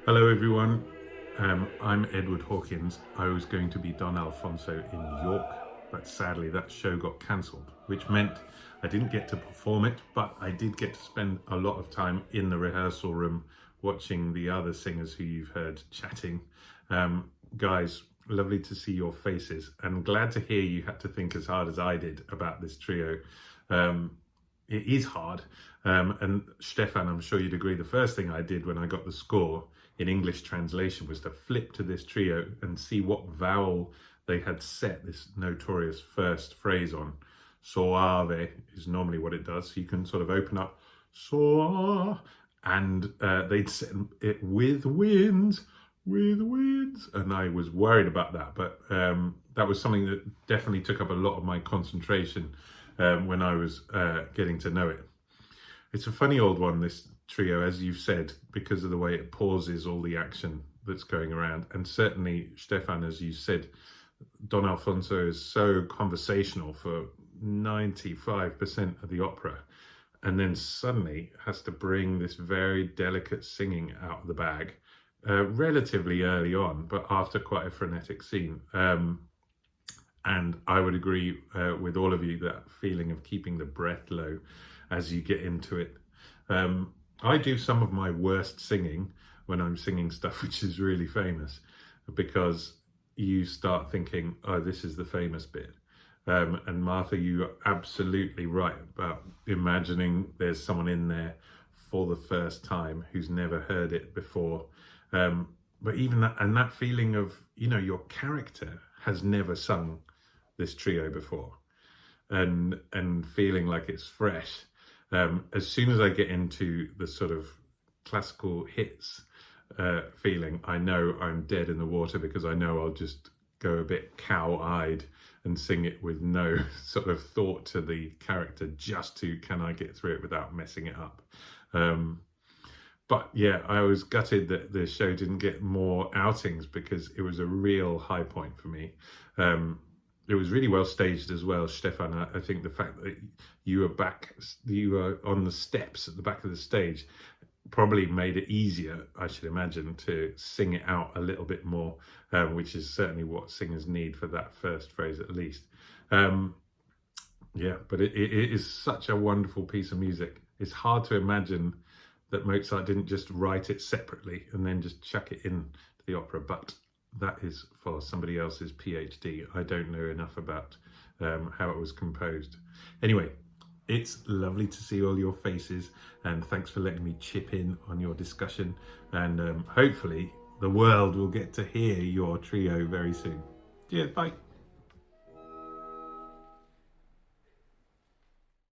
Hello everyone, I'm Edward Hawkins. I was going to be Don Alfonso in York, but sadly that show got cancelled, which meant I didn't get to perform it, but I did get to spend a lot of time in the rehearsal room watching the other singers who you've heard chatting. Guys, lovely to see your faces, and glad to hear you had to think as hard as I did about this trio. It is hard, and Stefan, I'm sure you'd agree, the first thing I did when I got the score in English translation was to flip to this trio and see what vowel they had set this notorious first phrase on. Soave is normally what it does, so you can sort of open up so, and they'd set it with winds, and I was worried about that, but that was something that definitely took up a lot of my concentration when I was getting to know it. It's a funny old one, this trio, as you've said, because of the way it pauses all the action that's going around. And certainly, Stefan, as you said, Don Alfonso is so conversational for 95% of the opera, and then suddenly has to bring this very delicate singing out of the bag relatively early on, but after quite a frenetic scene. And I would agree with all of you, that feeling of keeping the breath low as you get into it. I do some of my worst singing when I'm singing stuff which is really famous, because you start thinking, oh, this is the famous bit. And Martha, you're absolutely right about imagining there's someone in there for the first time who's never heard it before. But even that, and that feeling of, you know, your character has never sung this trio before, and feeling like it's fresh. As soon as I get into the sort of classical hits feeling, I know I'm dead in the water, because I know I'll just go a bit cow-eyed and sing it with no sort of thought to the character, just to, can I get through it without messing it up? But yeah, I was gutted that the show didn't get more outings, because it was a real high point for me. It was really well staged as well, Stefan. I think the fact that you were on the steps at the back of the stage probably made it easier, I should imagine, to sing it out a little bit more, which is certainly what singers need for that first phrase at least. Yeah, but it is such a wonderful piece of music. It's hard to imagine that Mozart didn't just write it separately and then just chuck it in to the opera, but that is for somebody else's PhD. I don't know enough about how it was composed. Anyway, it's lovely to see all your faces, and thanks for letting me chip in on your discussion, and hopefully the world will get to hear your trio very soon. Cheers, bye.